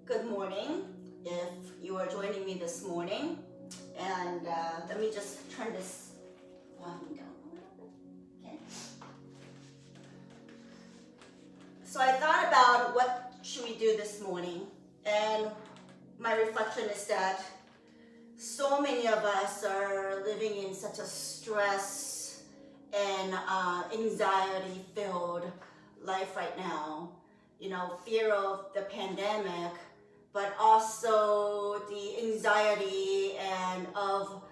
good morning if you are joining me this morning. And let me just turn this volume down a little bit. Okay. So I thought about what should we do this morning, and my reflection is that so many of us are living in such a stress and anxiety-filled life right now. You know, fear of the pandemic, but also the anxiety and of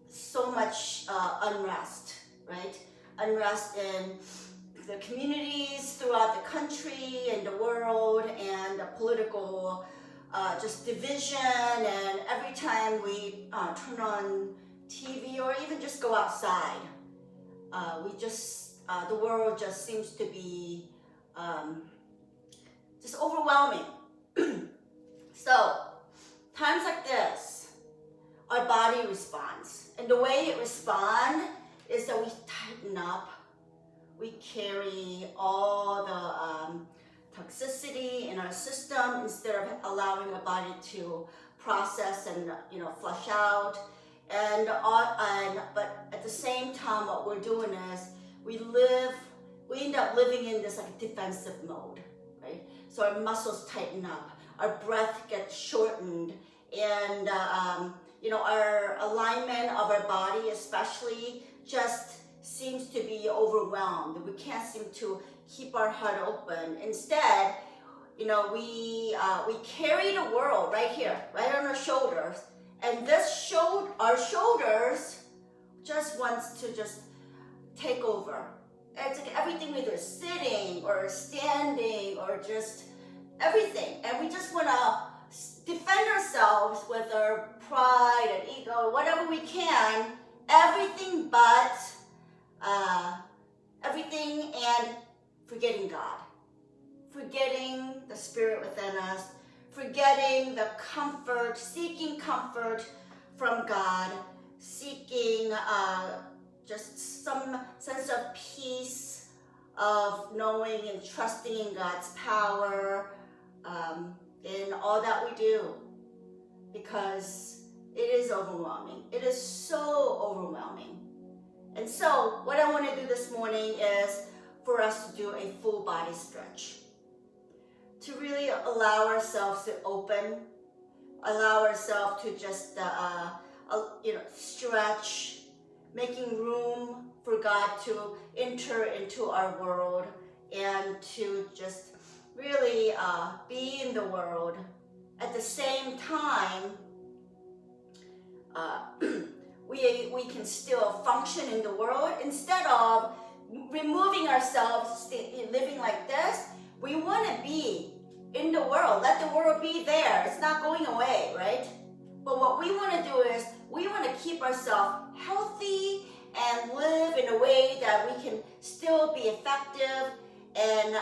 so much unrest, right? Unrest in the communities throughout the country and the world, and the political just division. And every time we turn on TV or even just go outside, the world just seems to be just overwhelming. So, times like this, our body responds. And the way it responds is that we tighten up. We carry all the toxicity in our system instead of allowing our body to process and flush out. But at the same time, what we're doing is we end up living in this like defensive mode, right? So our muscles tighten up, our breath gets shortened, and our alignment of our body especially just seems to be overwhelmed. We can't seem to keep our heart open. Instead, we carry the world right here, right on our shoulders, and our shoulders just wants to just take over. It's like everything we do is sitting or standing or just everything. And we just want to defend ourselves with our pride and ego, whatever we can, everything but everything, and forgetting God. Forgetting the spirit within us, forgetting the comfort, seeking comfort from God, seeking just some sense of peace, of knowing and trusting in God's power in all that we do, because it is overwhelming. It is so overwhelming. And so what I want to do this morning is for us to do a full body stretch, to really allow ourselves to open, allow ourselves to just stretch, making room for God to enter into our world and to just really be in the world. At the same time, we can still function in the world. Instead of removing ourselves, living like this, we want to be in the world. Let the world be there. It's not going away, right? But what we want to do is we want to keep ourselves healthy and live in a way that we can still be effective and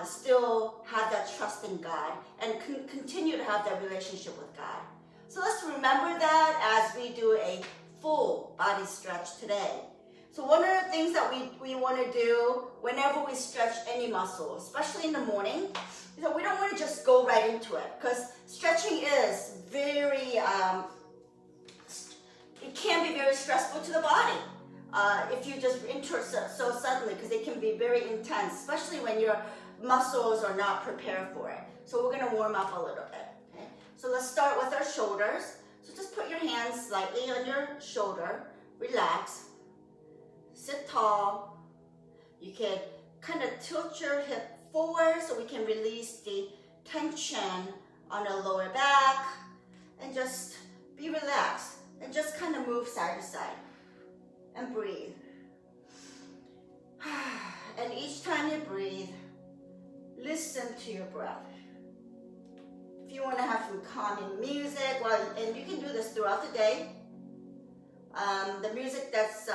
still have that trust in God and continue to have that relationship with God. So let's remember that as we do a full body stretch today. So one of the things that we want to do whenever we stretch any muscle, especially in the morning, is that we don't want to just go right into it, because stretching is very, it can be very stressful to the body if you just enter so suddenly, because it can be very intense, especially when your muscles are not prepared for it. So we're going to warm up a little bit. Okay? So let's start with our shoulders. So just put your hands slightly on your shoulder, relax. Sit tall. You can kind of tilt your hip forward so we can release the tension on the lower back, and just be relaxed and just kind of move side to side and breathe. And each time you breathe, listen to your breath. If you want to have some calming music, and you can do this throughout the day. The music that's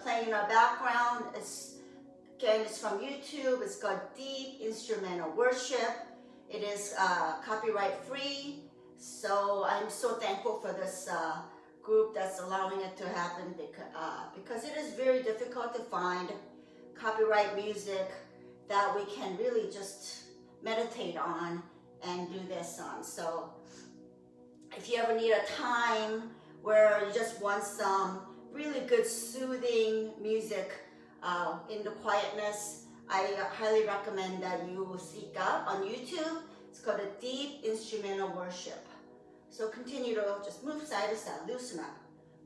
playing in our background is from YouTube. It's called Deep Instrumental Worship. It is copyright free. So I'm so thankful for this group that's allowing it to happen, because it is very difficult to find copyright music that we can really just meditate on and do this on. So if you ever need a time where you just want some really good soothing music in the quietness, I highly recommend that you seek out on YouTube. It's called a deep instrumental worship. So continue to just move side to side, loosen up.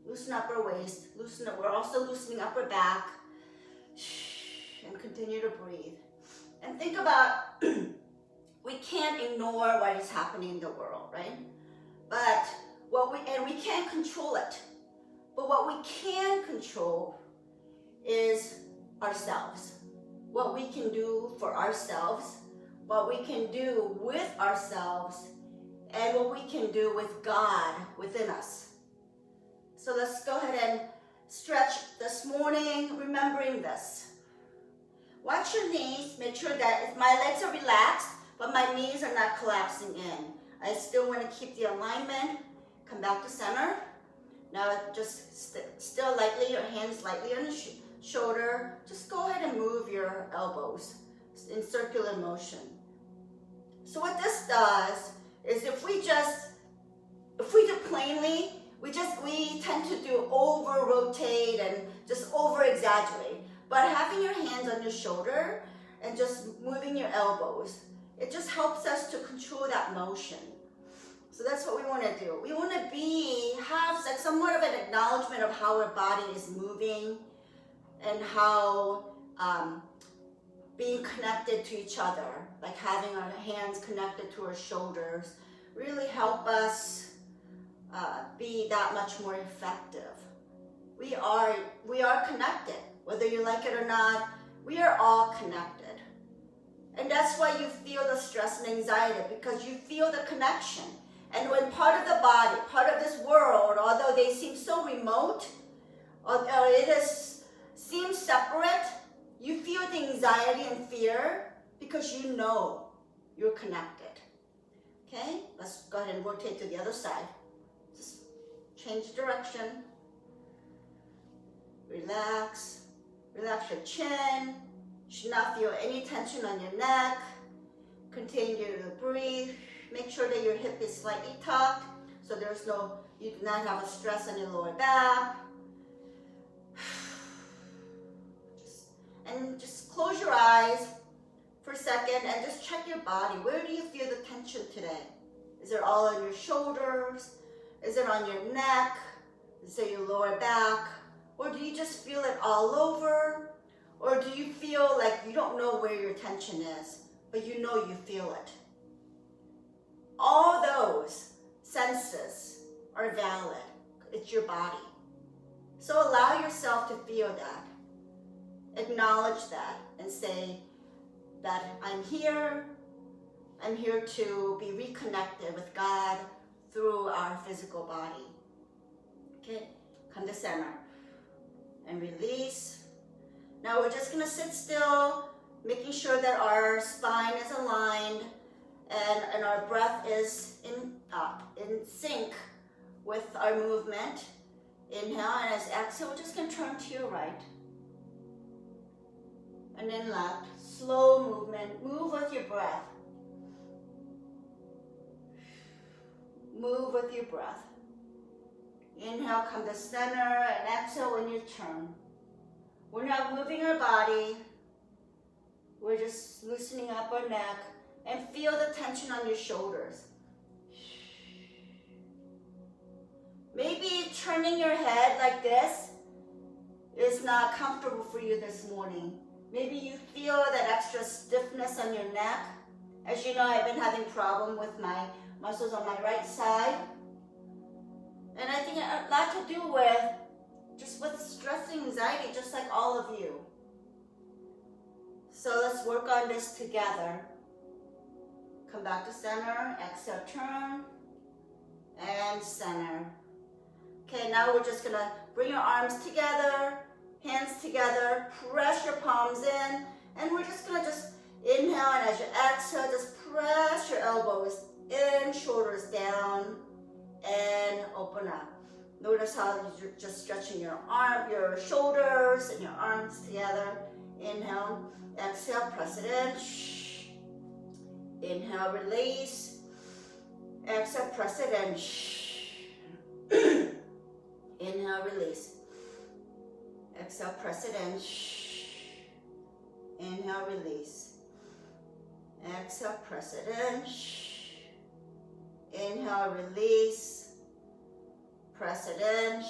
Loosen up our waist, loosen up. We're also loosening up our back. And continue to breathe. And think about, we can't ignore what is happening in the world, right? But we can't control it. But what we can control is ourselves. What we can do for ourselves, what we can do with ourselves, and what we can do with God within us. So let's go ahead and stretch this morning, remembering this. Watch your knees, make sure that if my legs are relaxed, but my knees are not collapsing in. I still want to keep the alignment. Come back to center. Now just still lightly, your hands lightly on the shoulder. Just go ahead and move your elbows in circular motion. So what this does is if we do plainly, we tend to do over rotate and just over exaggerate. But having your hands on your shoulder and just moving your elbows, it just helps us to control that motion. So that's what we want to do. We want to have like somewhat of an acknowledgement of how our body is moving and how being connected to each other, like having our hands connected to our shoulders, really help us be that much more effective. We are connected. Whether you like it or not, we are all connected. And that's why you feel the stress and anxiety, because you feel the connection. And when part of the body, part of this world, although they seem so remote, or seems separate, you feel the anxiety and fear because you know you're connected. Okay, let's go ahead and rotate to the other side. Just change direction. Relax. Relax your chin. You should not feel any tension on your neck. Continue to breathe. Make sure that your hip is slightly tucked, so you do not have a stress on your lower back. Just close your eyes for a second and just check your body. Where do you feel the tension today? Is it all on your shoulders? Is it on your neck? Is it your lower back? Or do you just feel it all over? Or do you feel like you don't know where your tension is, but you know you feel it? All those senses are valid. It's your body. So allow yourself to feel that. Acknowledge that and say that I'm here to be reconnected with God through our physical body. Okay, come to center and release. Now we're just gonna sit still, making sure that our spine is aligned and our breath is in sync with our movement. Inhale, and as exhale, we're just gonna turn to your right. And then left, slow movement, move with your breath. Move with your breath. Inhale, come to center, and exhale when you turn. We're not moving our body. We're just loosening up our neck and feel the tension on your shoulders. Maybe turning your head like this is not comfortable for you this morning. Maybe you feel that extra stiffness on your neck. As you know, I've been having problem with my muscles on my right side. And I think it had a lot to do with stress and anxiety, just like all of you. So let's work on this together. Come back to center, exhale, turn, and center. Okay, now we're just gonna bring your arms together, hands together, press your palms in, and we're just gonna inhale, and as you exhale, just press your elbows in, shoulders down, and open up. Notice how you're just stretching your shoulders and your arms together. Inhale, exhale, press it in. Inhale, release. Exhale, press it in. Inhale, release. Exhale, press it in. Inhale, release. Exhale, press it in. Inhale, release. Press it in.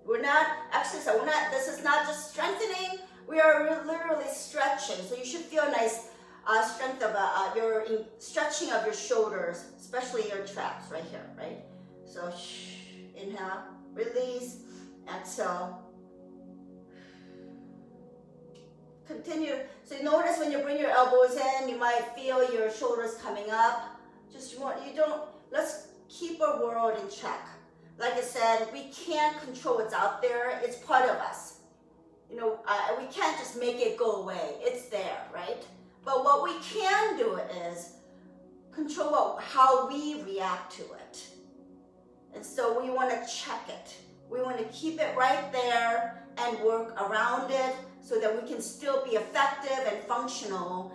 We're not, actually, so we're not, this is not just strengthening, we are literally stretching. So you should feel a nice strength of stretching of your shoulders, especially your traps right here, right? So inhale, release, exhale. Continue. So you notice when you bring your elbows in, you might feel your shoulders coming up. Let's keep our world in check. Like I said, we can't control what's out there. It's part of us. We can't just make it go away. It's there, right? But what we can do is control how we react to it. And so we want to check it. We want to keep it right there and work around it so that we can still be effective and functional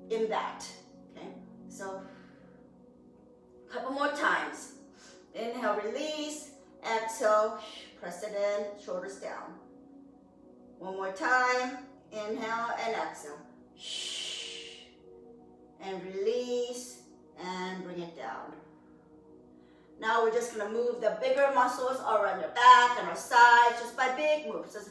in that. Okay, so a couple more times. Inhale, release. Exhale, press it in, shoulders down. One more time. Inhale and exhale. And release and bring it down. Now we're just going to move the bigger muscles around your back and our sides just by big moves. Just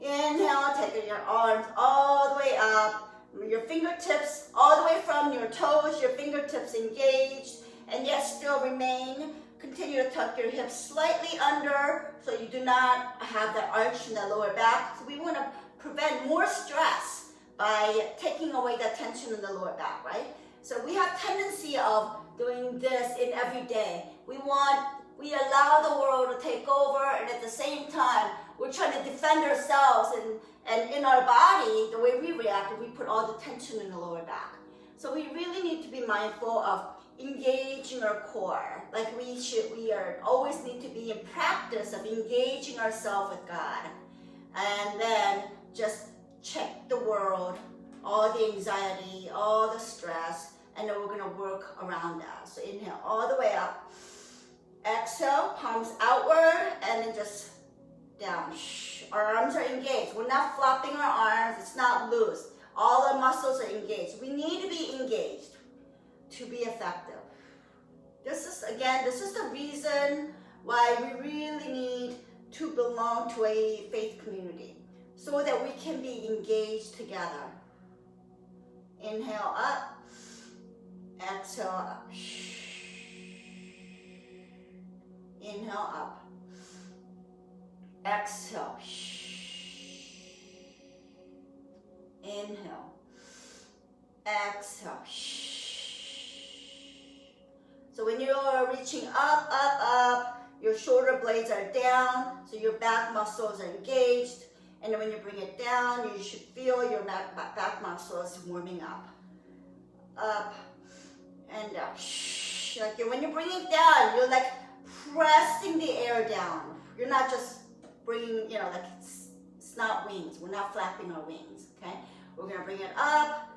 inhale, taking your arms all the way up. Your fingertips all the way from your toes, your fingertips engaged, and yet still remain. Continue to tuck your hips slightly under so you do not have that arch in the lower back. So we want to prevent more stress by taking away that tension in the lower back, right? So we have tendency of doing this in every day. We allow the world to take over, and at the same time, we're trying to defend ourselves, and in our body, the way we react, we put all the tension in the lower back. So we really need to be mindful of engaging our core. Like we always need to be in practice of engaging ourselves with God. And then just check the world, all the anxiety, all the stress, and then we're gonna work around that. So inhale all the way up. Exhale, palms outward, and then just down. Our arms are engaged. We're not flopping our arms, it's not loose. All our muscles are engaged. We need to be engaged to be effective. This is the reason why we really need to belong to a faith community, so that we can be engaged together. Inhale up, exhale up. Inhale up, exhale. Inhale, exhale. So when you are reaching up, your shoulder blades are down, so your back muscles are engaged. And then when you bring it down, you should feel your back muscles warming up. Up and down. Like when you bring it down, you're like pressing the air down. You're not just bringing, like it's not wings. We're not flapping our wings, okay? We're gonna bring it up.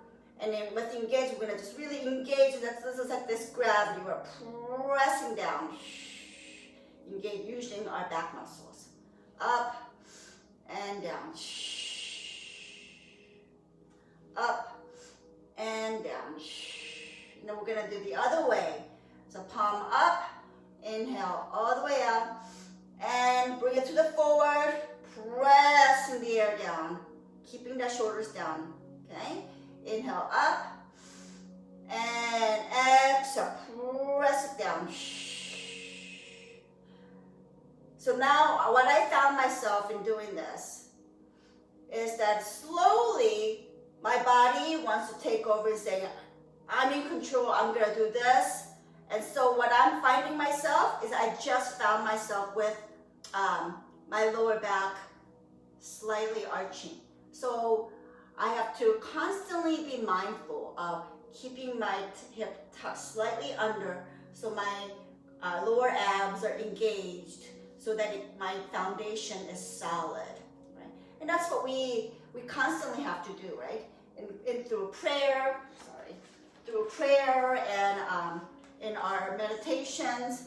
And then with engage, we're gonna just really engage. This is like this gravity. We're pressing down. Engage using our back muscles. Up and down. Up and down. And then we're gonna do the other way. So palm up, inhale all the way up, and bring it to the forward, pressing the air down, keeping the shoulders down, okay? Inhale up, and exhale, press it down. So now what I found myself in doing this is that slowly my body wants to take over and say, I'm in control, I'm gonna do this. And so what I'm finding myself is I just found myself with my lower back slightly arching. So I have to constantly be mindful of keeping my hip tucked slightly under so my lower abs are engaged so that my foundation is solid, right? And that's what we constantly have to do, right? And through prayer and in our meditations.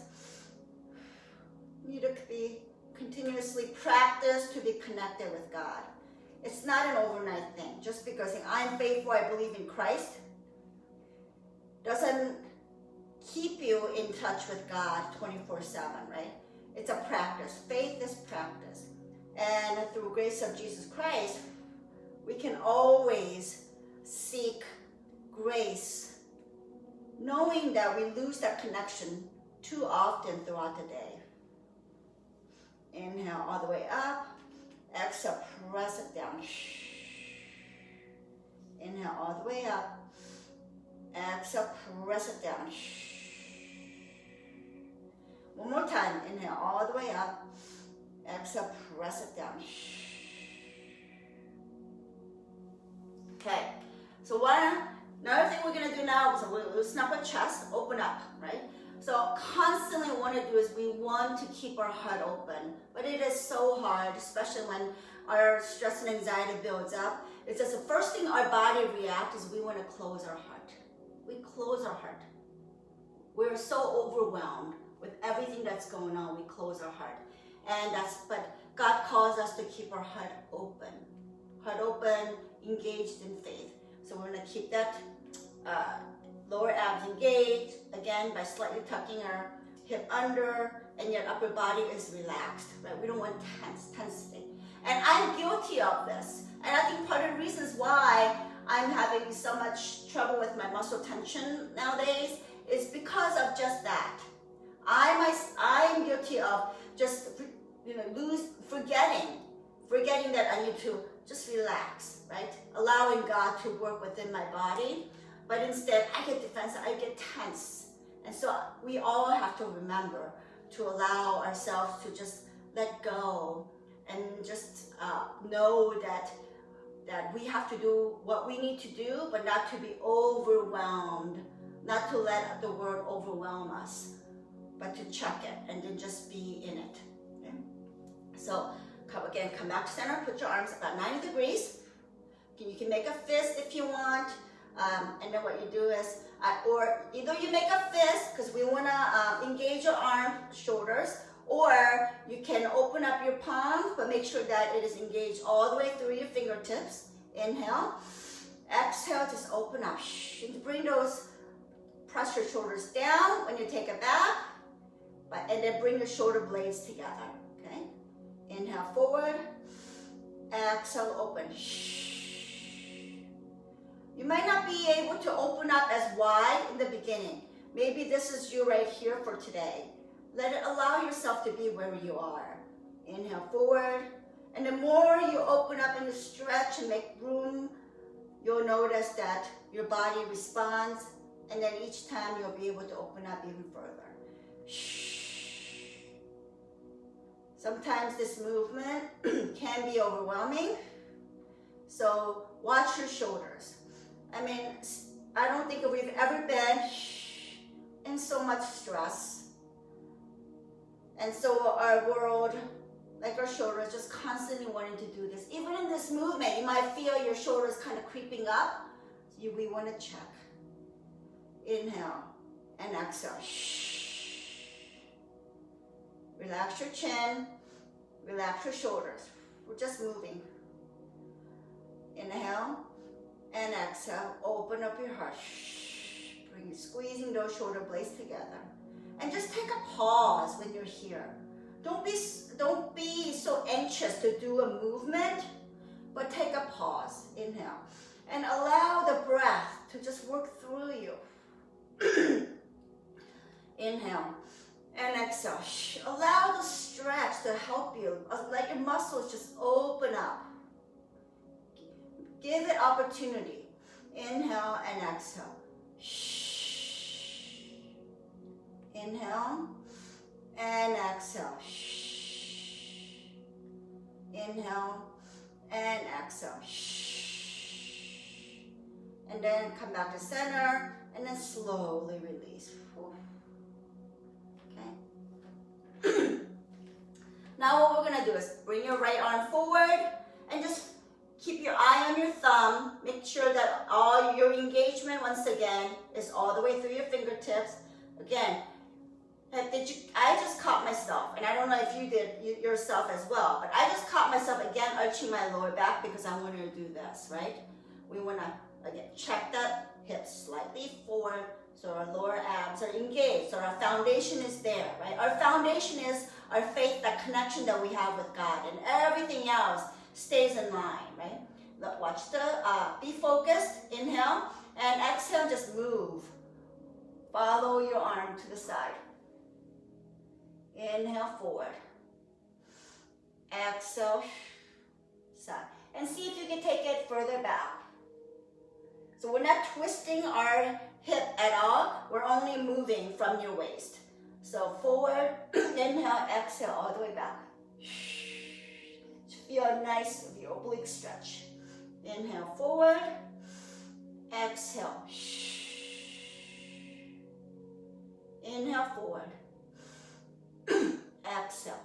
Need to be continuously practiced to be connected with God. It's not an overnight thing. Just because I'm faithful, I believe in Christ, doesn't keep you in touch with God 24/7, right? It's a practice. Faith is practice. And through grace of Jesus Christ, we can always seek grace, knowing that we lose that connection too often throughout the day. Inhale all the way up. Exhale, press it down. Inhale all the way up. Exhale, press it down. One more time. Inhale all the way up. Exhale, press it down. Okay. So another thing we're going to do now is we'll loosen up our chest, open up, right? So constantly what we want to do is we want to keep our heart open. But it is so hard, especially when our stress and anxiety builds up. It's just the first thing our body reacts is we want to close our heart. We close our heart. We're so overwhelmed with everything that's going on, we close our heart. But God calls us to keep our heart open, engaged in faith. So we're going to keep that lower abs engaged, again, by slightly tucking our hip under, and yet upper body is relaxed, right? We don't want tensity. And I'm guilty of this. And I think part of the reasons why I'm having so much trouble with my muscle tension nowadays is because of just that. I'm guilty of just forgetting that I need to just relax, right? Allowing God to work within my body. But instead, I get defensive, I get tense. And so we all have to remember to allow ourselves to just let go and just know that we have to do what we need to do, but not to be overwhelmed, not to let the world overwhelm us, but to check it and then just be in it. Okay? So come back to center, put your arms about 90 degrees. You can make a fist if you want. And then what you do is, or either you make a fist because we want to engage your shoulders, or you can open up your palms, but make sure that it is engaged all the way through your fingertips. Inhale. Exhale, just open up. And press your shoulders down when you take it back, and then bring your shoulder blades together, okay? Inhale forward. Exhale, open. You might not be able to open up as wide in the beginning. Maybe this is you right here for today. Allow yourself to be where you are. Inhale forward. And the more you open up and you stretch and make room, you'll notice that your body responds. And then each time you'll be able to open up even further. Sometimes this movement can be overwhelming. So watch your shoulders. I mean, I don't think we've ever been in so much stress. And so our world, like our shoulders, just constantly wanting to do this. Even in this movement, you might feel your shoulders kind of creeping up. We want to check. Inhale and exhale. Relax your chin. Relax your shoulders. We're just moving. Inhale and exhale. Open up your heart. Squeezing those shoulder blades together. And just take a pause when you're here. Don't be so anxious to do a movement, but take a pause. Inhale. And allow the breath to just work through you. Inhale and exhale. Allow the stretch to help you. Let your muscles just open up. Give it opportunity. Inhale and exhale. Inhale and exhale. Inhale and exhale. And then come back to center and then slowly release. Okay. Now what we're going to do is bring your right arm forward and just keep your eye on your thumb. Make sure that all your engagement, once again, is all the way through your fingertips. Again, I just caught myself, and I don't know if you did yourself as well, but I just caught myself again arching my lower back because I wanted to do this, right? We want to, again, check that hips slightly forward so our lower abs are engaged, so our foundation is there, right? Our foundation is our faith, that connection that we have with God, and everything else stays in line, right? Watch be focused, inhale, and exhale, just move. Follow your arm to the side. Inhale, forward. Exhale, side. And see if you can take it further back. So we're not twisting our hip at all. We're only moving from your waist. So forward, inhale, exhale, all the way back. Feel a nice oblique stretch. Inhale, forward. Exhale. Inhale, forward. Exhale.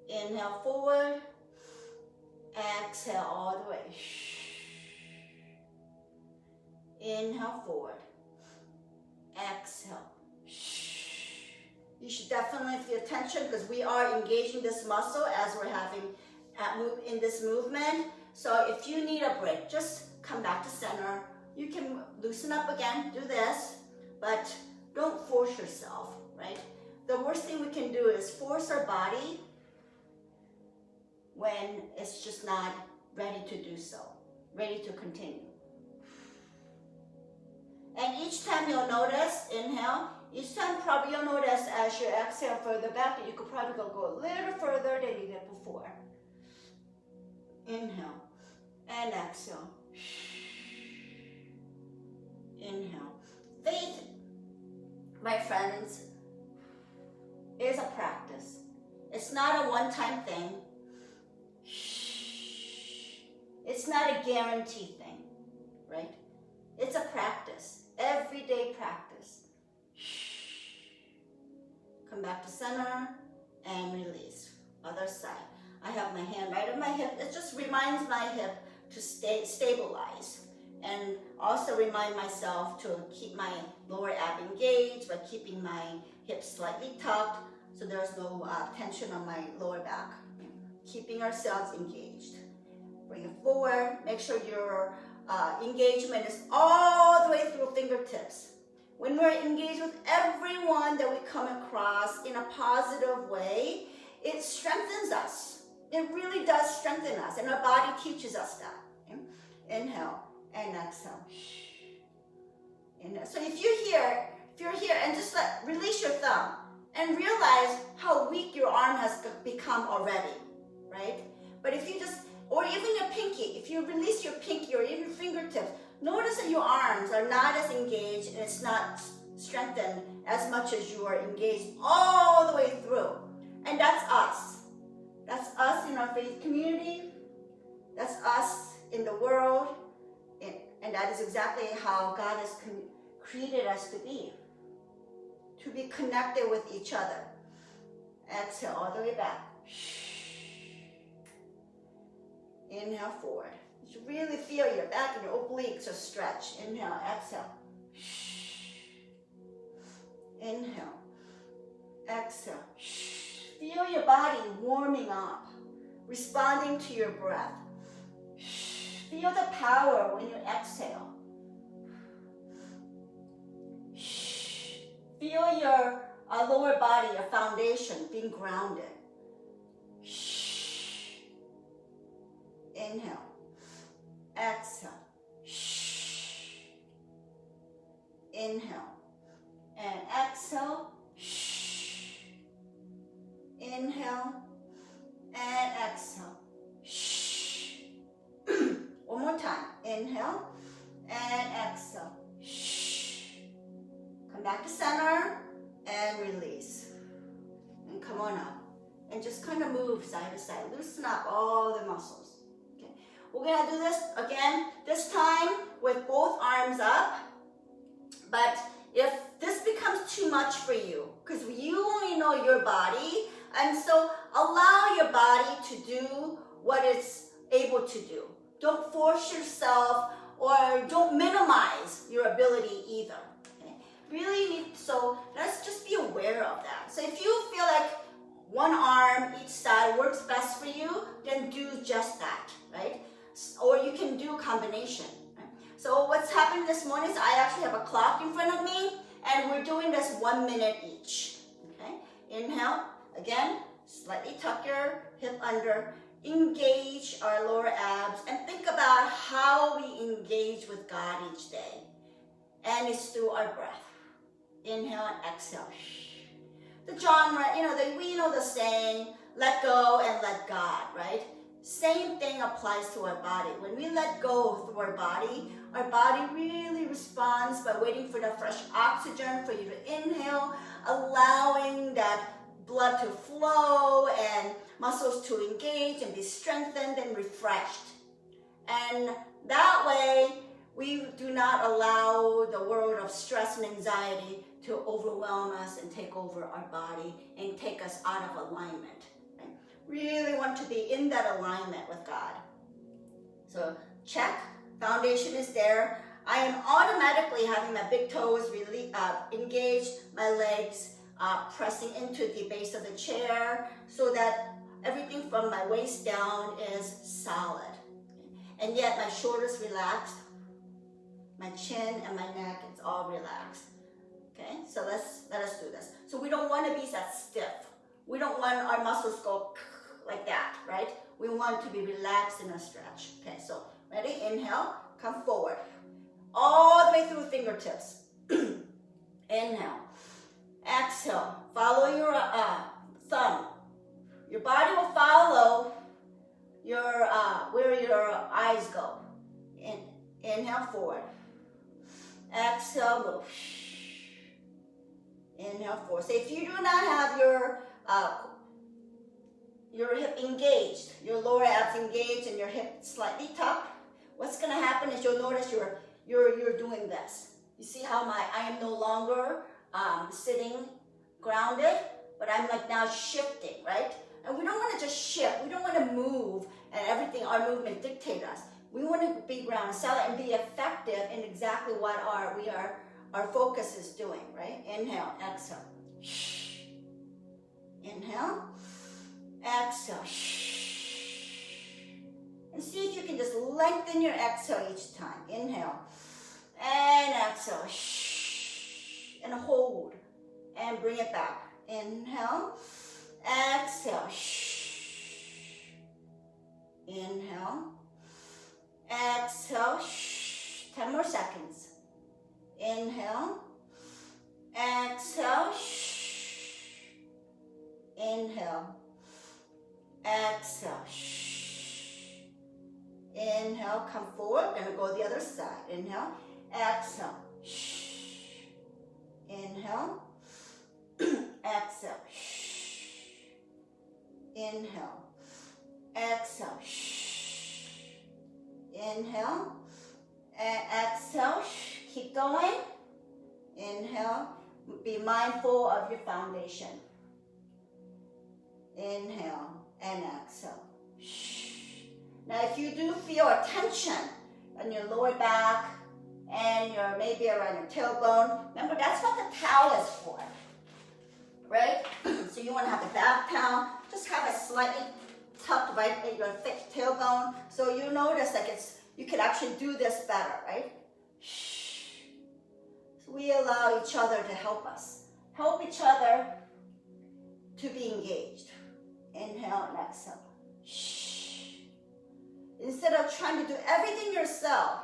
Inhale, forward. Exhale, all the way. Inhale, forward. Exhale. You should definitely feel tension because we are engaging this muscle as we're having in this movement. So if you need a break, just come back to center. You can loosen up again, do this, but don't force yourself, right? The worst thing we can do is force our body when it's just not ready to do so, ready to continue. And each time you'll notice, inhale, each time probably you'll notice as you exhale further back that you could probably go a little further than you did before. Inhale and exhale. Inhale. Faith, my friends, is a practice. It's not a one-time thing. It's not a guaranteed thing, right? It's a practice, everyday practice. Come back to center and release. Other side. I have my hand right on my hip. It just reminds my hip to stabilize. And also remind myself to keep my lower ab engaged by keeping my hips slightly tucked so there's no tension on my lower back. Keeping ourselves engaged. Bring it forward. Make sure your engagement is all the way through fingertips. When we're engaged with everyone that we come across in a positive way, it strengthens us. It really does strengthen us, and our body teaches us that. Okay? Inhale and exhale. Inhale. So if you're here, and just release your thumb and realize how weak your arm has become already, right? But if you just, or even your pinky, if you release your pinky or even fingertips, notice that your arms are not as engaged and it's not strengthened as much as you are engaged all the way through. And that's us. That's us in our faith community. That's us in the world. And that is exactly how God has created us to be connected with each other. Exhale all the way back. Inhale forward. You should really feel your back and your obliques are stretched. Inhale, exhale. Inhale, exhale. Feel your body warming up, responding to your breath. Feel the power when you exhale. Feel your lower body, your foundation being grounded. Inhale, exhale. Inhale and exhale. Inhale and exhale. One more time. Inhale and exhale. Come back to center and release. And come on up. And just kind of move side to side. Loosen up all the muscles. Okay. We're going to do this again, this time with both arms up. But if this becomes too much for you, because you only know your body, and so allow your body to do what it's able to do. Don't force yourself or don't minimize your ability either. Okay? Really need, so let's just be aware of that. So if you feel like one arm each side works best for you, then do just that, right? Or you can do a combination. Right? So what's happened this morning is I actually have a clock in front of me, and we're doing this 1 minute each. Okay? Inhale, again, slightly tuck your hip under, engage our lower abs, and think about how we engage with God each day. And it's through our breath. Inhale and exhale. The genre, we know the saying, let go and let God, right? Same thing applies to our body. When we let go through our body really responds by waiting for the fresh oxygen for you to inhale, allowing that blood to flow and muscles to engage and be strengthened and refreshed. And that way, we do not allow the world of stress and anxiety to overwhelm us and take over our body and take us out of alignment. Right? Really want to be in that alignment with God. So check, foundation is there. I am automatically having my big toes really engaged, my legs pressing into the base of the chair so that everything from my waist down is solid. And yet my shoulders relaxed, my chin and my neck, it's all relaxed. Okay, so let us do this. So we don't want to be that stiff. We don't want our muscles go like that, right? We want to be relaxed in a stretch. Okay, so ready? Inhale, come forward. All the way through fingertips. Inhale. Exhale. Follow your thumb. Your body will follow your where your eyes go. Inhale, forward. Exhale, move. Inhale, forward. So if you do not have your hip engaged, your lower abs engaged, and your hip slightly tucked, what's going to happen is you'll notice you're doing this. You see how I am no longer sitting grounded, but I'm like now shifting, right? And we don't want to just shift. We don't want to move and everything, our movement dictate us. We want to be grounded, solid, and be effective in exactly what our focus is doing, right? Inhale, exhale. Inhale, exhale. And see if you can just lengthen your exhale each time. Inhale and exhale. And hold and bring it back. Inhale, exhale. Inhale, exhale. 10 more seconds. Inhale, exhale. Inhale, exhale. Inhale, come forward. Gonna go the other side. Inhale, exhale. Inhale, exhale. Inhale, exhale. Inhale, exhale. Keep going. Inhale. Be mindful of your foundation. Inhale and exhale. Now, if you do feel a tension on your lower back and maybe around your tailbone, remember that's what the towel is for, right? So you want to have the back towel, just have it slightly tucked right at your thick tailbone, so you notice like you can actually do this better, right? So we allow each other to help us, help each other to be engaged. Inhale and exhale. Instead of trying to do everything yourself,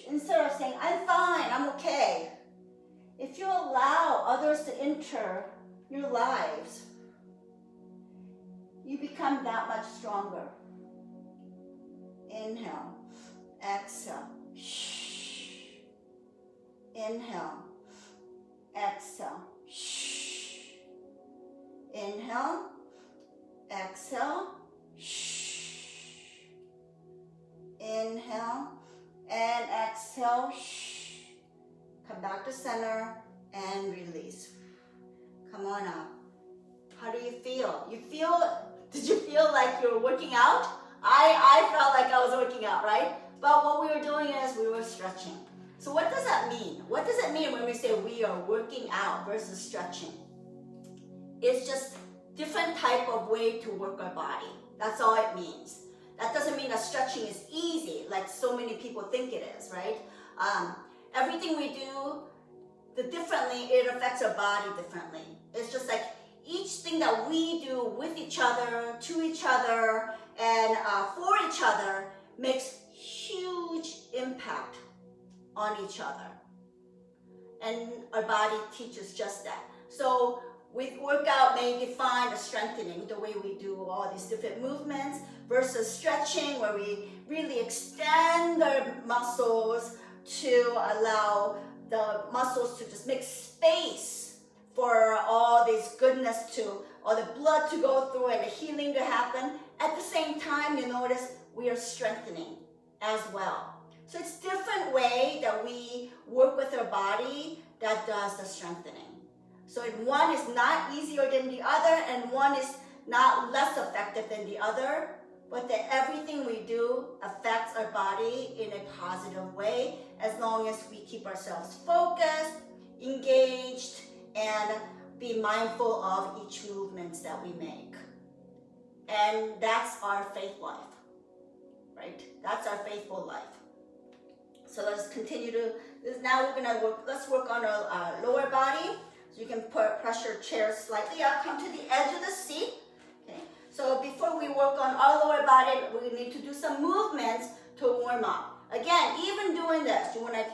instead of saying, I'm fine, I'm okay. If you allow others to enter your lives, you become that much stronger. Inhale, exhale. Inhale, exhale. Inhale, exhale. Inhale and exhale. Come back to center and release. Come on up. How do you feel? Did you feel like you were working out? I felt like I was working out, right? But what we were doing is we were stretching. So what does that mean? What does it mean when we say we are working out versus stretching? It's just different type of way to work our body. That's all it means. That doesn't mean that stretching is easy, like so many people think it is, right? Everything we do differently, it affects our body differently. It's just like each thing that we do with each other, to each other, and for each other makes huge impact on each other. And our body teaches just that. So with workout may define the strengthening, the way we do all these different movements, versus stretching, where we really extend our muscles to allow the muscles to just make space for all this goodness to, all the blood to go through and the healing to happen. At the same time, you notice we are strengthening as well. So it's different way that we work with our body that does the strengthening. So one is not easier than the other, and one is not less effective than the other, but that everything we do affects our body in a positive way, as long as we keep ourselves focused, engaged, and be mindful of each movement that we make. And that's our faith life, right? That's our faithful life. So let's continue to, now we're gonna work, let's work on our lower body. So you can press your chair slightly up, come to the edge of the seat. Okay. So before we work on our lower body, we need to do some movements to warm up. Again, even doing this, you wanna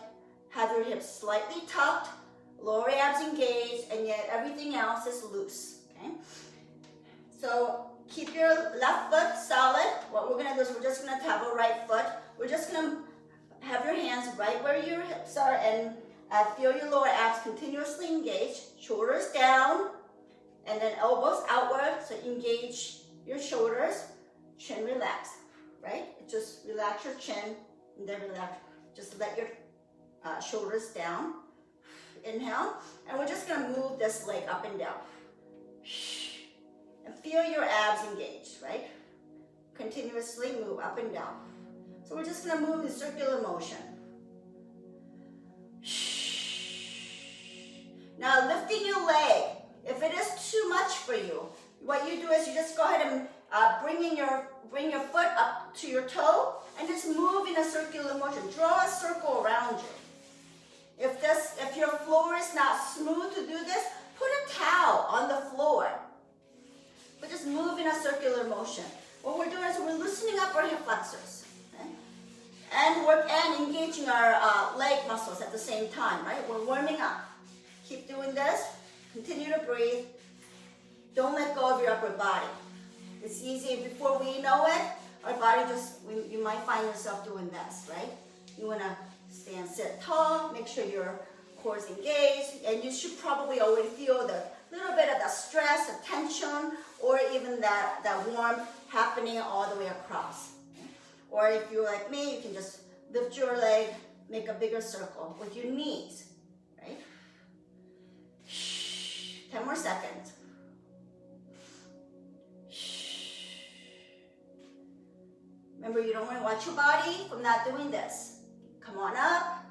have your hips slightly tucked, lower abs engaged, and yet everything else is loose, okay? So keep your left foot solid. What we're gonna do is we're just gonna tap our right foot. We're just gonna have your hands right where your hips are, and feel your lower abs continuously engaged, shoulders down, and then elbows outward, so engage your shoulders, chin relax, right? Just relax your chin, and then relax, just let your shoulders down. Inhale, and we're just gonna move this leg up and down. And feel your abs engaged, right? Continuously move up and down. So we're just gonna move in circular motion. Now lifting your leg, if it is too much for you, what you do is you just go ahead and bring your foot up to your toe and just move in a circular motion. Draw a circle around you. If your floor is not smooth to do this, put a towel on the floor. But just move in a circular motion. What we're doing is we're loosening up our hip flexors, okay? And engaging our leg muscles at the same time, right? We're warming up. Keep doing this. Continue to breathe. Don't let go of your upper body. It's easy. Before we know it, our body you might find yourself doing this, right? You want to stand, sit tall, make sure your core is engaged, and you should probably already feel the little bit of the stress, the tension, or even that warmth happening all the way across. Okay? Or if you're like me, you can just lift your leg, make a bigger circle with your knees, right? 10 more seconds. Remember, you don't want to watch your body from not doing this. Come on up.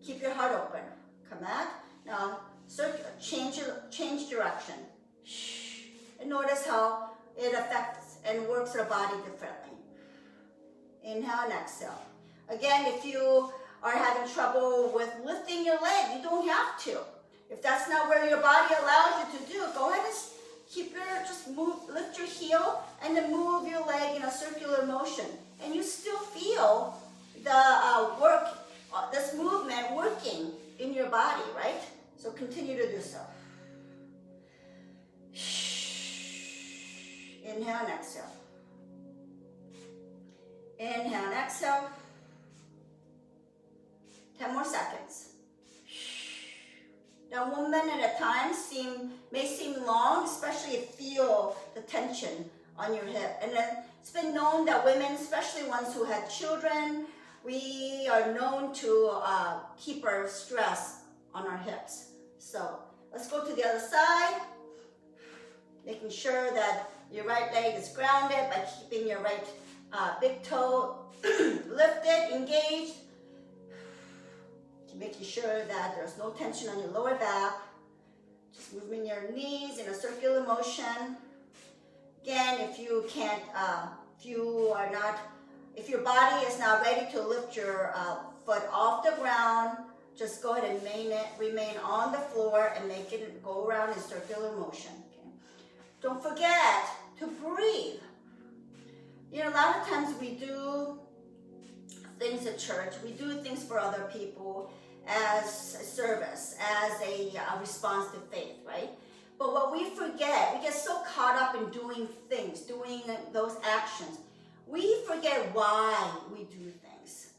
Keep your heart open. Come back. Now, change direction. And notice how it affects and works our body differently. Inhale and exhale. Again, if you are having trouble with lifting your leg, you don't have to. If that's not where your body allows you to do, go ahead and lift your heel and then move your leg in a circular motion. And you still feel the this movement working in your body, right? So continue to do so. Inhale and exhale. Inhale and exhale. 10 more seconds. Now 1 minute at a time may seem long, especially if you feel the tension on your hip. And then it's been known that women, especially ones who had children, we are known to keep our stress on our hips. So let's go to the other side, making sure that your right leg is grounded by keeping your right big toe lifted, engaged. making sure that there's no tension on your lower back. Just moving your knees in a circular motion. Again, if you can't, if your body is not ready to lift your foot off the ground, just go ahead and remain on the floor and make it go around in circular motion. Okay? Don't forget to breathe. You know, a lot of times we do things at church, we do things for other people as a service, as a response to faith, right? But what we forget, we get so caught up in doing things, doing those actions, we forget why we do things.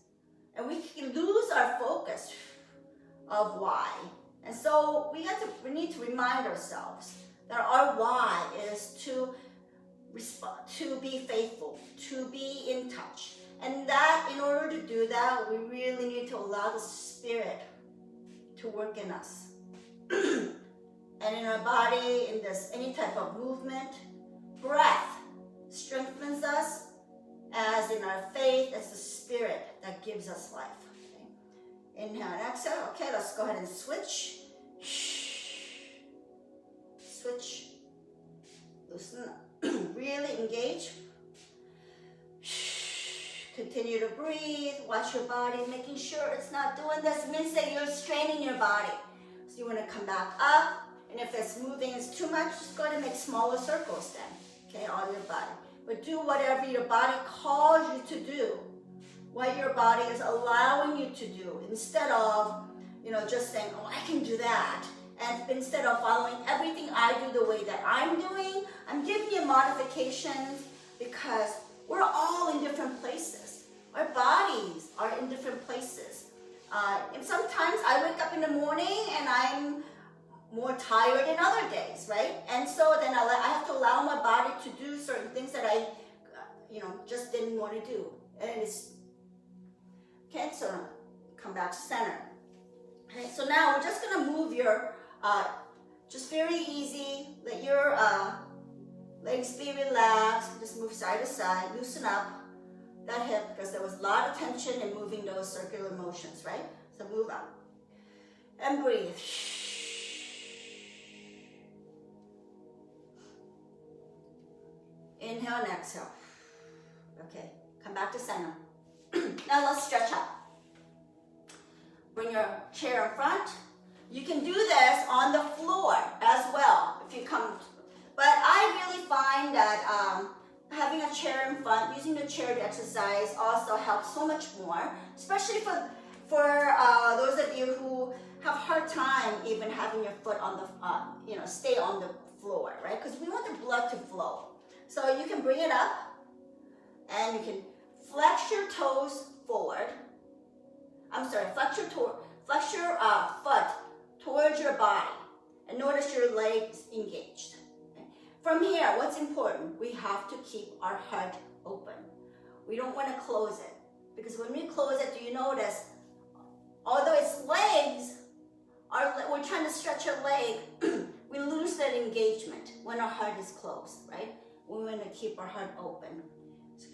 And we can lose our focus of why. And so we need to remind ourselves that our why is to be faithful, to be in touch. And that, in order to do that, we really need to allow the Spirit to work in us. And in our body, in this any type of movement, breath strengthens us, as in our faith, it's the Spirit that gives us life. Okay? Inhale and exhale. Okay, let's go ahead and switch. Switch. Loosen up. Really engage. Continue to breathe. Watch your body, making sure it's not doing this. It means that you're straining your body. So you want to come back up. And if it's moving is too much, just go ahead and make smaller circles then, okay, on your body. But do whatever your body calls you to do, what your body is allowing you to do, instead of, just saying, oh, I can do that. And instead of following everything I do the way that I'm doing, I'm giving you modifications because we're all in different places. Our bodies are in different places. And sometimes I wake up in the morning and I'm more tired than other days, right? And so then I have to allow my body to do certain things that I, just didn't want to do. And it's, okay, so come back to center. Okay, so now we're just gonna move your, just very easy, let your legs be relaxed, just move side to side, loosen up that hip because there was a lot of tension in moving those circular motions, right? So move up and breathe. Inhale and exhale. Okay, come back to center. Now let's stretch out. Bring your chair in front. You can do this on the floor as well if you come. But I really find that having a chair in front, using the chair to exercise also helps so much more, especially for those of you who have a hard time even having your foot on the, stay on the floor, right? Because we want the blood to flow. So you can bring it up and you can flex your toes forward. Flex your foot towards your body and notice your legs engaged. Okay? From here, what's important? We have to keep our heart open. We don't want to close it because when we close it, do you notice, although it's legs, we're trying to stretch our leg, we lose that engagement when our heart is closed, right? We want to keep our heart open. So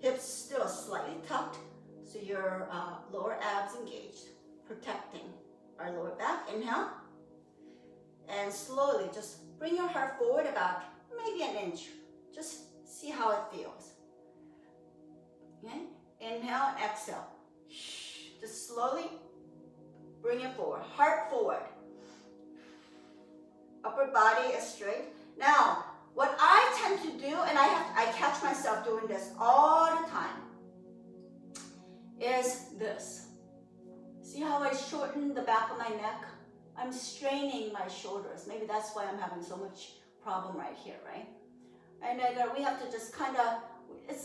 hips still slightly tucked, so your lower abs engaged, protecting our lower back. Inhale. And slowly just bring your heart forward about maybe an inch. Just see how it feels. Okay? Inhale and exhale. Just slowly bring it forward. Heart forward. Upper body is straight. Now, what I tend to do, and I catch myself doing this all the time, is this. See how I shorten the back of my neck? I'm straining my shoulders. Maybe that's why I'm having so much problem right here, right? And we have to just kind of, it's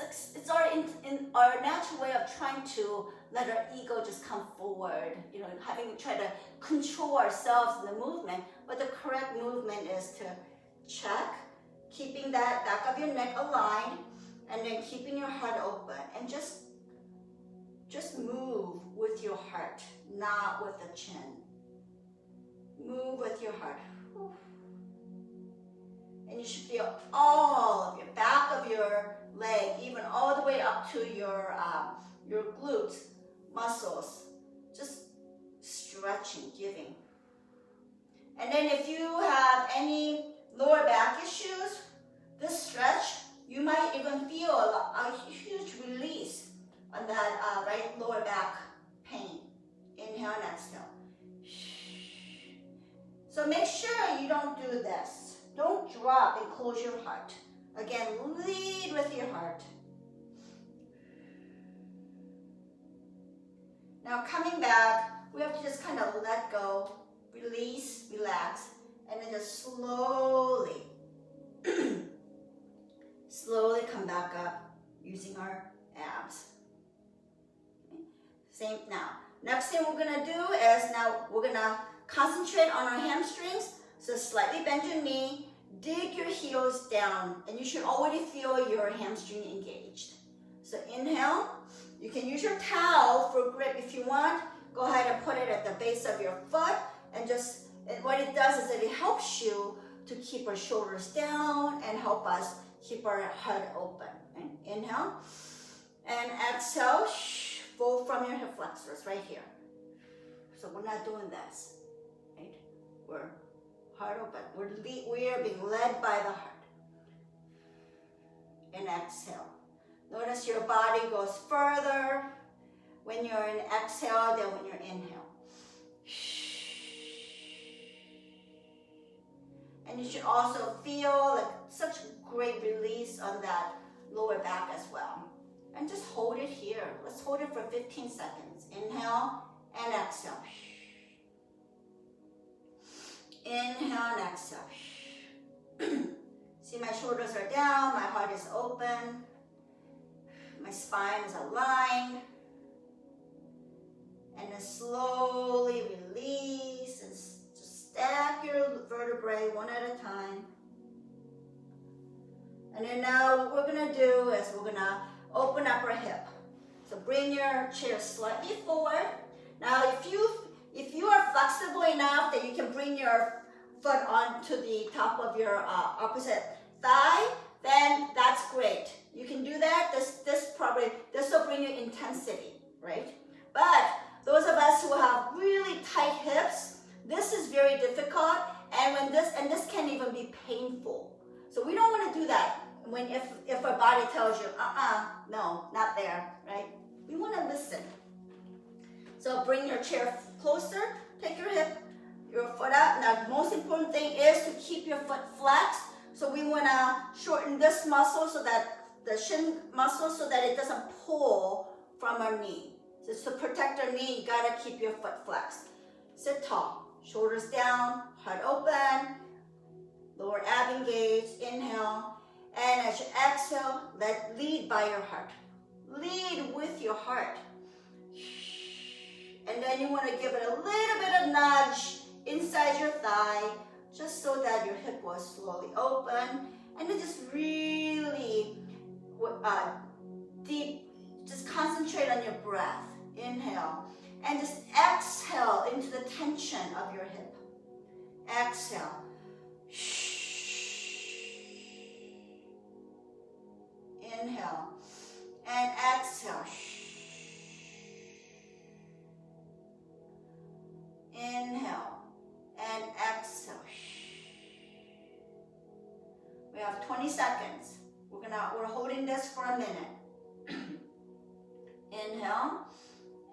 our natural way of trying to let our ego just come forward, having to try to control ourselves in the movement. But the correct movement is to check, keeping that back of your neck aligned, and then keeping your heart open, and just move with your heart, not with the chin. Move with your heart. And you should feel all of your back of your leg, even all the way up to your glutes muscles, just stretching, giving. And then if you have any lower back issues, this stretch, you might even feel a huge release on that right lower back pain. Inhale and exhale. So make sure you don't do this. Don't drop and close your heart. Again, lead with your heart. Now coming back, we have to just kind of let go, release, relax, and then just slowly, slowly come back up using our abs. Okay. Same now. Next thing we're gonna do is now we're gonna concentrate on our hamstrings. So slightly bend your knee, dig your heels down, and you should already feel your hamstring engaged. So inhale. You can use your towel for grip if you want. Go ahead and put it at the base of your foot, and what it does is that it helps you to keep our shoulders down and help us keep our head open. Okay? Inhale and exhale. Fold from your hip flexors right here. So we're not doing this. Right? We're heart open. We are being led by the heart. And exhale. Notice your body goes further when you're in exhale than when you're inhale. And you should also feel like such great release on that lower back as well. And just hold it here. Let's hold it for 15 seconds. Inhale and exhale. Inhale and exhale. See, my shoulders are down, my heart is open. My spine is aligned. And then slowly release and just stack your vertebrae one at a time. And then now what we're gonna do is we're gonna open up our hip. So bring your chair slightly forward. Now if you are flexible enough that you can bring your foot onto the top of your opposite thigh, then that's great. You can do that. This will bring you intensity, right? But those of us who have really tight hips, this is very difficult, and this can even be painful. So we don't want to do that if our body tells you, no, not there, right? We want to listen. So bring your chair closer, take your foot up. Now, the most important thing is to keep your foot flexed. So we want to shorten this muscle, so that the shin muscle, so that it doesn't pull from our knee. So to protect our knee, you gotta keep your foot flexed. Sit tall, shoulders down, heart open, lower ab engaged. Inhale, and as you exhale, lead by your heart. Lead with your heart. And then you want to give it a little bit of nudge inside your thigh, just so that your hip will slowly open. And then just really deep, just concentrate on your breath. Inhale. And just exhale into the tension of your hip. Exhale. Inhale. And exhale. Inhale. And exhale. We have 20 seconds. We're holding this for a minute. Inhale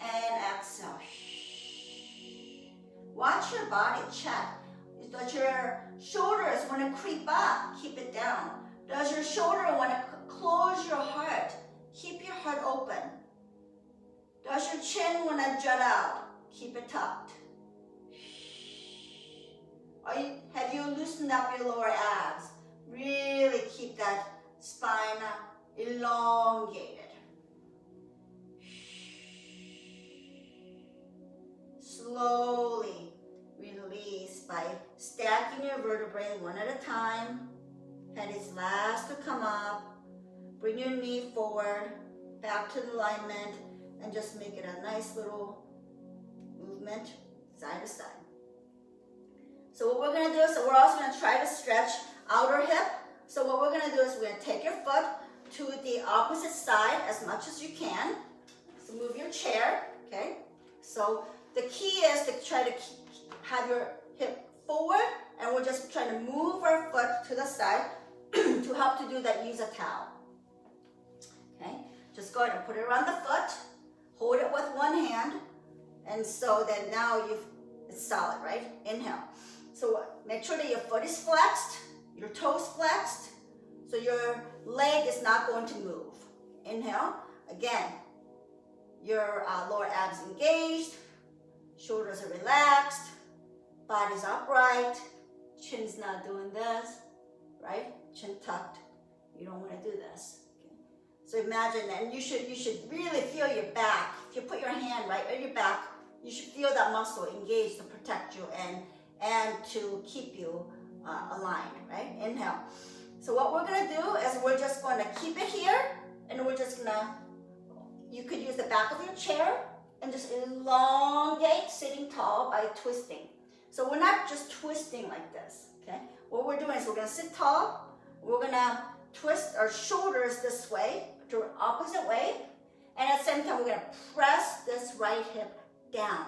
and exhale. Watch your body, check. Does your shoulders want to creep up? Keep it down. Does your shoulder want to close your heart? Keep your heart open. Does your chin want to jut out? Keep it tucked. Have you loosened up your lower abs? Really keep that spine elongated. Slowly release by stacking your vertebrae one at a time. Head is last to come up. Bring your knee forward, back to alignment, and just make it a nice little movement side to side. So what we're going to do is, we're also going to try to stretch outer hip. So what we're going to do is we're going to take your foot to the opposite side as much as you can. So move your chair, okay? So the key is to try to have your hip forward, and we're just trying to move our foot to the side to help to do that. Use a towel. Okay, just go ahead and put it around the foot, hold it with one hand, and so then now it's solid, right? Inhale. So make sure that your foot is flexed, your toes flexed, so your leg is not going to move. Inhale. Again, your lower abs engaged, shoulders are relaxed, body's upright, chin's not doing this, right? Chin tucked. You don't want to do this. Okay. So imagine, and you should really feel your back. If you put your hand right on your back, you should feel that muscle engaged to protect you and to keep you aligned, right? Inhale. So what we're gonna do is we're just gonna keep it here, and we're just gonna, you could use the back of your chair and just elongate sitting tall by twisting. So we're not just twisting like this, okay? What we're doing is we're gonna sit tall, we're gonna twist our shoulders this way, to opposite way, and at the same time we're gonna press this right hip down.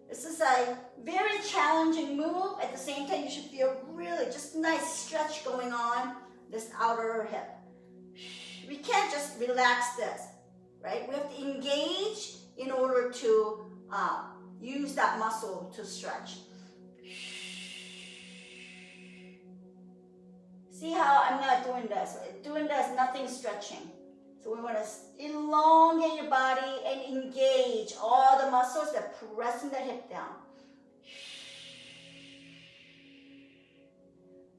This is a very challenging move. At the same time, you should feel really just nice stretch going on this outer hip. We can't just relax this, right? We have to engage in order to use that muscle to stretch. See how I'm not doing this? Doing this, nothing stretching. So we want to elongate your body and engage all the muscles that are pressing that hip down.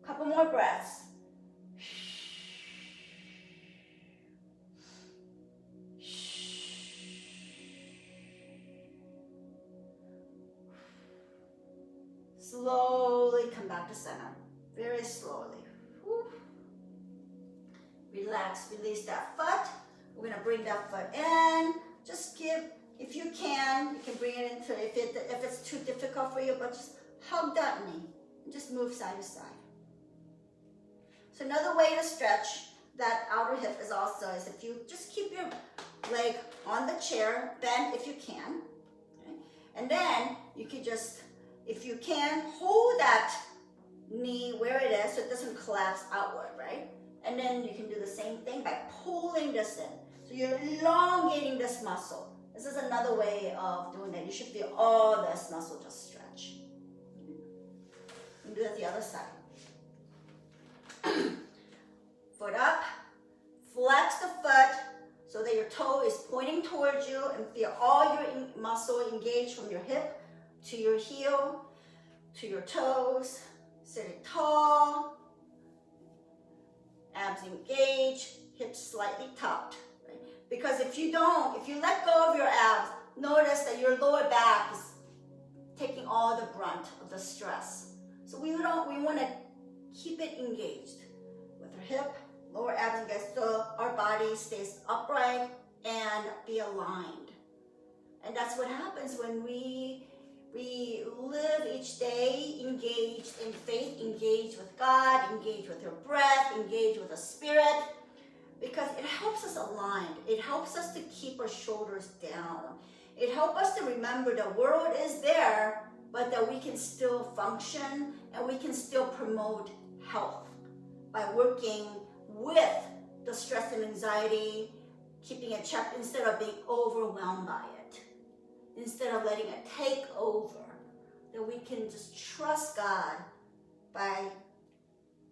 Couple more breaths. Slowly come back to center. Very slowly. Whew. Relax, release that foot. We're gonna bring that foot in. Just give, if you can bring it into, if it's too difficult for you, but just hug that knee and just move side to side. So another way to stretch that outer hip is also if you just keep your leg on the chair, bend if you can, okay? And then you can just, if you can, hold that knee where it is so it doesn't collapse outward, right? And then you can do the same thing by pulling this in. So you're elongating this muscle. This is another way of doing that. You should feel all this muscle just stretch. And do it the other side. Foot up, flex the foot so that your toe is pointing towards you, and feel all your muscle engaged from your hip to your heel, to your toes, sitting tall, abs engaged, hips slightly tucked. Right? Because if you let go of your abs, notice that your lower back is taking all the brunt of the stress. So we want to keep it engaged with our hip, lower abs engaged, so our body stays upright and be aligned. And that's what happens when we live each day engaged in faith, engaged with God, engaged with your breath, engaged with the Spirit, because it helps us aligned. It helps us to keep our shoulders down. It helps us to remember the world is there, but that we can still function and we can still promote health by working with the stress and anxiety, keeping it checked instead of being overwhelmed by it. Instead of letting it take over, that we can just trust God by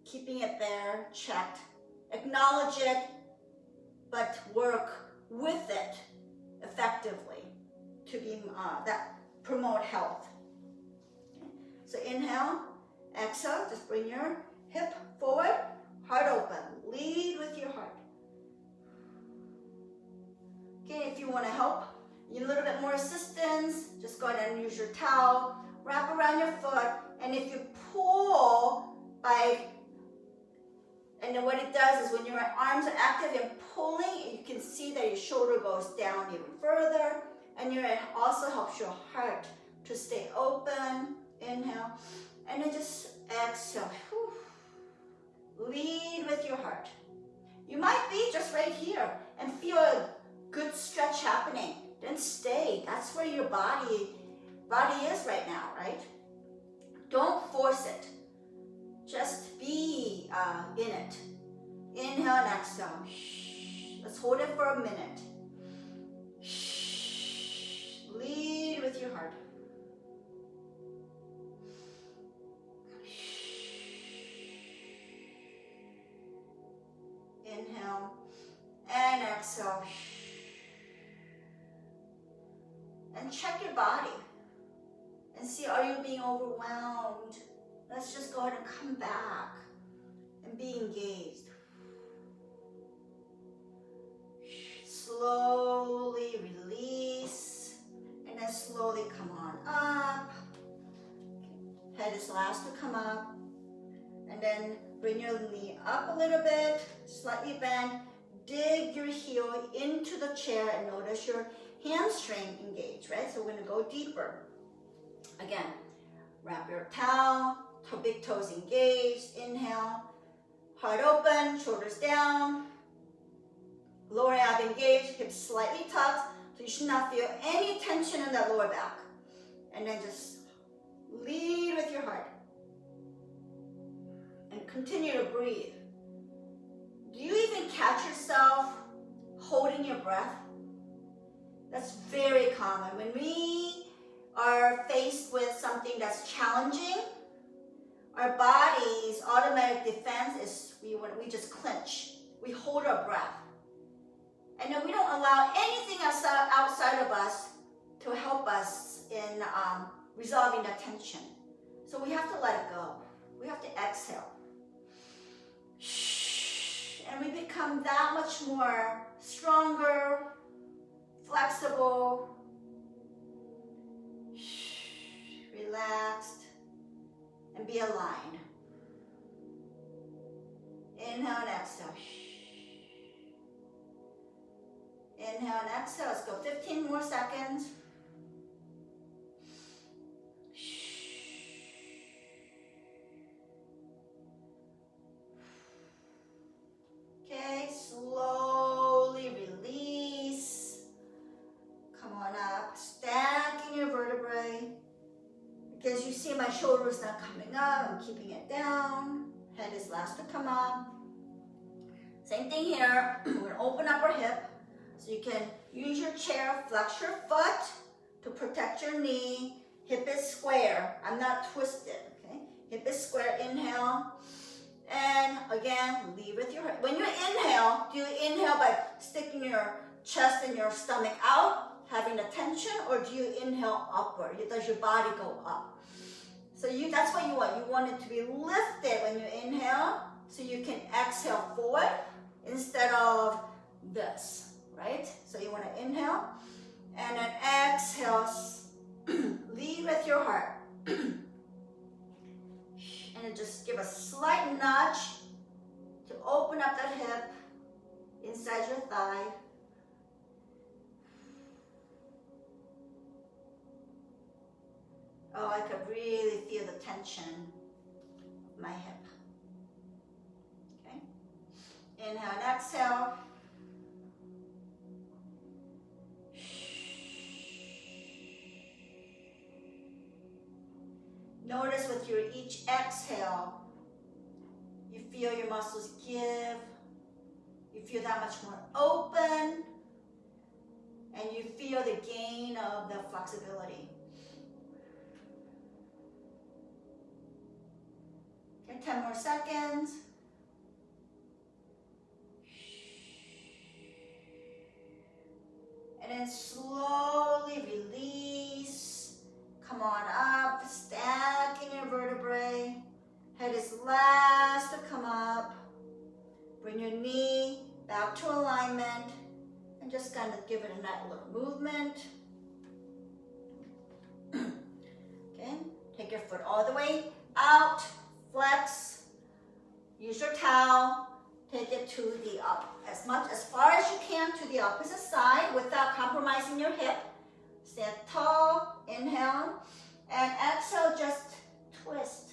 keeping it there, checked, acknowledge it, but work with it effectively to be that promote health. Okay. So inhale, exhale, just bring your hip forward, heart open, lead with your heart. Okay, if you want to help, you need a little bit more assistance, just go ahead and use your towel, wrap around your foot, and if you pull and then what it does is when your arms are active and pulling, you can see that your shoulder goes down even further, and it also helps your heart to stay open. Inhale, and then just exhale. Whew. Lead with your heart. You might be just right here and feel a good stretch happening. then stay. That's where your body is right now, right? Don't force it. Just be in it. Inhale and exhale. Let's hold it for a minute. Lead with your heart. Inhale and exhale. And check your body and see, are you being overwhelmed? Let's just go ahead and come back and be engaged. Slowly release and then slowly come on up. Head is last to come up. And then bring your knee up a little bit, slightly bend. Dig your heel into the chair and notice your hamstring engaged, right? So we're gonna go deeper. Again, wrap your towel, big toes engaged. Inhale, heart open, shoulders down. Lower ab engaged, hips slightly tucked. So you should not feel any tension in that lower back. And then just lead with your heart. And continue to breathe. Do you even catch yourself holding your breath? That's very common. When we are faced with something that's challenging, our body's automatic defense is we just clench. We hold our breath. And then we don't allow anything outside of us to help us in resolving that tension. So we have to let it go. We have to exhale. And we become that much more stronger, flexible, relaxed, and be aligned. Inhale and exhale. Inhale and exhale. Let's go 15 more seconds. Okay, slowly release. Come on up. Stacking your vertebrae. Because you see my shoulders not coming up, I'm keeping it down. Head is last to come up. Same thing here. We're going to open up our hip. So you can use your chair, flex your foot to protect your knee. Hip is square. I'm not twisted, okay? Hip is square. Inhale. And again, leave with your heart. When you inhale, do you inhale by sticking your chest and your stomach out, having the tension, or do you inhale upward? Does your body go up? So that's what you want. You want it to be lifted when you inhale, so you can exhale forward instead of this. Right? So you want to inhale and then exhale, lead with your heart. And then just give a slight nudge to open up that hip inside your thigh. Oh, I could really feel the tension of my hip. Okay? Inhale and exhale. Notice with your each exhale, you feel your muscles give, you feel that much more open, and you feel the gain of the flexibility. Okay, 10 more seconds. And then slowly release. Come on up, stacking your vertebrae. Head is last to come up. Bring your knee back to alignment and just kind of give it a nice little movement. Okay, take your foot all the way out, flex. Use your towel, take it to the as far as you can to the opposite side without compromising your hip. Stand tall, inhale, and exhale, just twist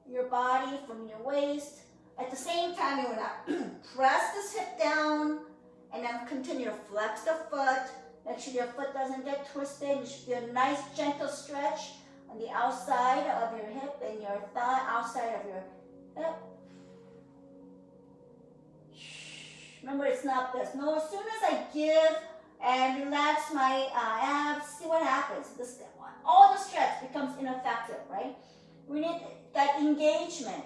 your body from your waist. At the same time, you want to press this hip down and then continue to flex the foot Make sure your foot doesn't get twisted. You should feel a nice gentle stretch on the outside of your hip and your thigh, outside of your hip. Remember, it's not this. No, as soon as I give and relax my abs, see what happens. All the stretch becomes ineffective, right? We need that engagement.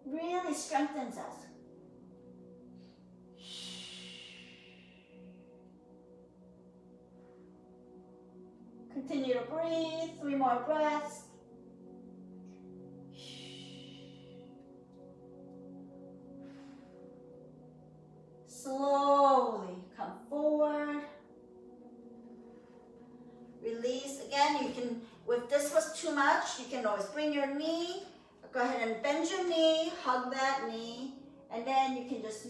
Really strengthens us. Continue to breathe. 3 more breaths. Slowly come forward. Release. Again, you can, if this was too much, you can always bring your knee. Go ahead and bend your knee, hug that knee, and then you can just,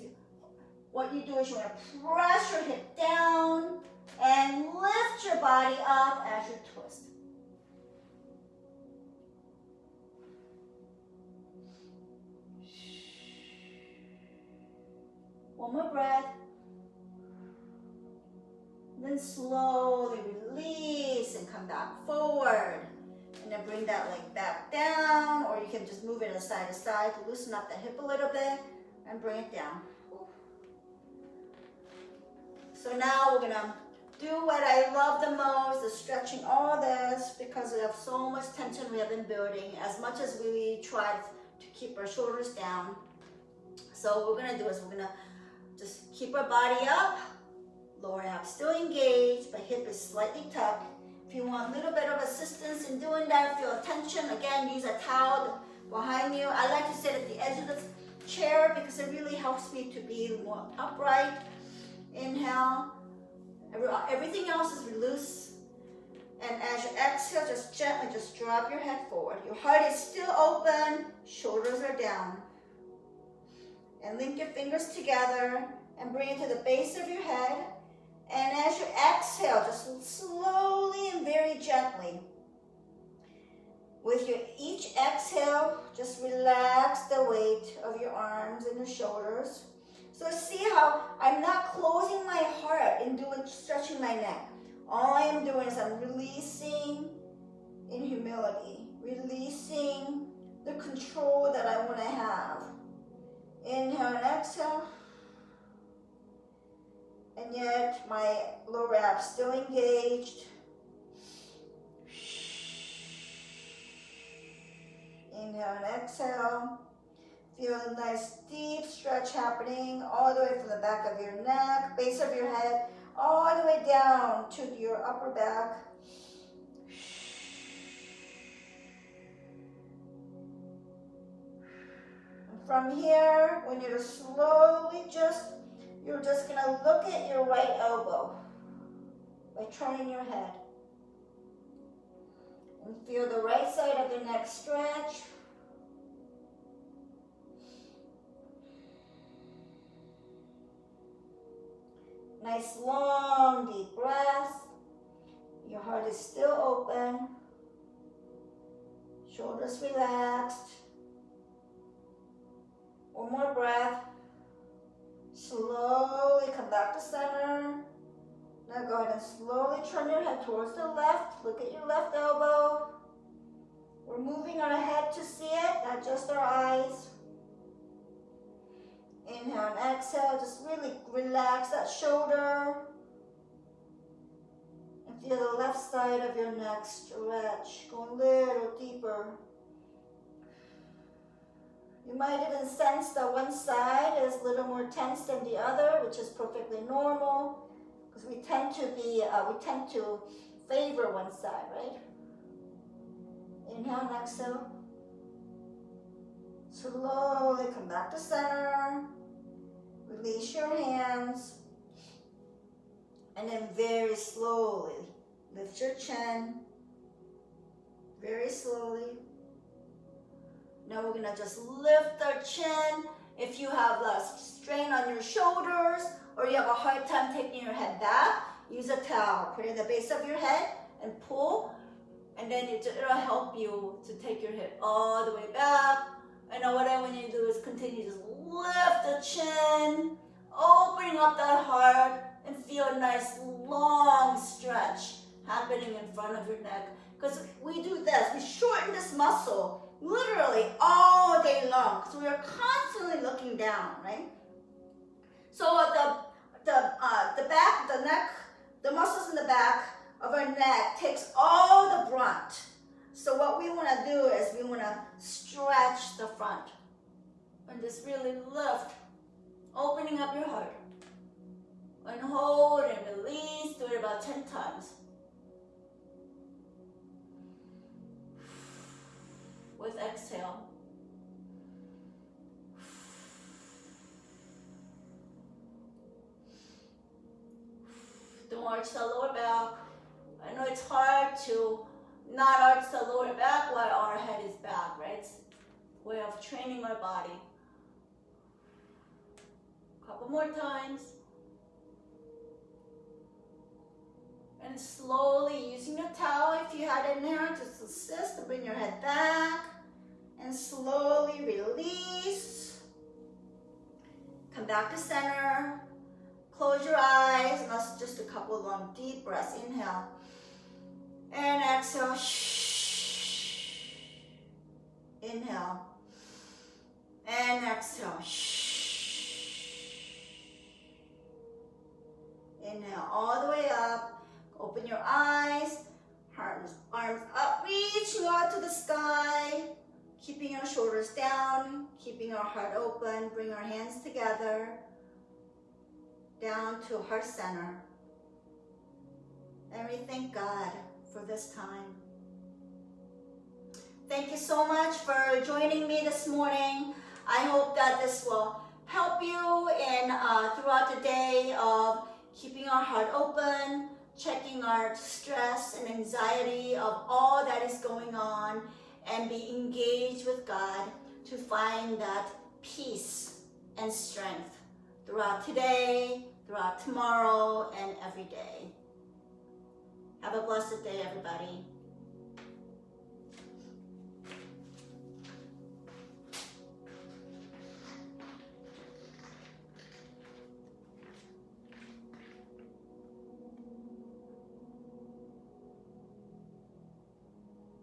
what you do is you want to press your hip down and lift your body up as you twist. One more breath. Then slowly release and come back forward. And then bring that leg back down, or you can just move it side to side to loosen up the hip a little bit and bring it down. So now we're gonna do what I love the most, is stretching all this, because we have so much tension we have been building, as much as we try to keep our shoulders down. So what we're gonna do is we're gonna just keep our body up, lower abs still engaged, but hip is slightly tucked. If you want a little bit of assistance in doing that, feel tension, again, use a towel behind you. I like to sit at the edge of the chair because it really helps me to be more upright. Inhale. Everything else is loose. And as you exhale, just gently just drop your head forward. Your heart is still open, shoulders are down. And link your fingers together and bring it to the base of your head. And as you exhale, just slowly and very gently, with your each exhale, just relax the weight of your arms and your shoulders. So see how I'm not closing my heart in stretching my neck. All I am doing is I'm releasing in humility, releasing the control that I want to have. Inhale and exhale. And yet my lower abs still engaged. Inhale and exhale. Feel a nice deep stretch happening all the way from the back of your neck, base of your head, all the way down to your upper back. And from here, when you're slowly you're just going to look at your right elbow by turning your head. And feel the right side of the neck stretch. Nice long deep breath. Your heart is still open. Shoulders relaxed. One more breath. Slowly come back to center. Now go ahead and slowly turn your head towards the left. Look at your left elbow. We're moving our head to see it, not just our eyes. Inhale and exhale. Just really relax that shoulder. And feel the left side of your neck stretch. Go a little deeper. You might even sense that one side is a little more tense than the other, which is perfectly normal, because we tend to favor one side, right? Inhale and exhale. Slowly come back to center. Release your hands. And then very slowly lift your chin. Very slowly. Now we're gonna just lift our chin. If you have less strain on your shoulders or you have a hard time taking your head back, use a towel. Put it in the base of your head and pull. And then it'll help you to take your head all the way back. And then what I want you to do is continue to just lift the chin, opening up that heart, and feel a nice long stretch happening in front of your neck. Because we do this, we shorten this muscle literally all day long. So we are constantly looking down, right? So the back, the neck, the muscles in the back of our neck takes all the brunt. So what we want to do is we want to stretch the front and just really lift, opening up your heart. And hold and release, do it about 10 times. With exhale. Don't arch the lower back. I know it's hard to not arch the lower back while our head is back, right? It's a way of training our body. A couple more times. And slowly using your towel, if you had it in there, just assist to bring your head back. And slowly release. Come back to center. Close your eyes. And that's just a couple long deep breaths. Inhale. And exhale. Inhale. And exhale. Inhale all the way up. Open your eyes, arms up, reaching out to the sky, keeping your shoulders down, keeping our heart open. Bring our hands together, down to heart center. And we thank God for this time. Thank you so much for joining me this morning. I hope that this will help you in throughout the day of keeping our heart open, checking our stress and anxiety of all that is going on, and be engaged with God to find that peace and strength throughout today, throughout tomorrow, and every day. Have a blessed day, everybody.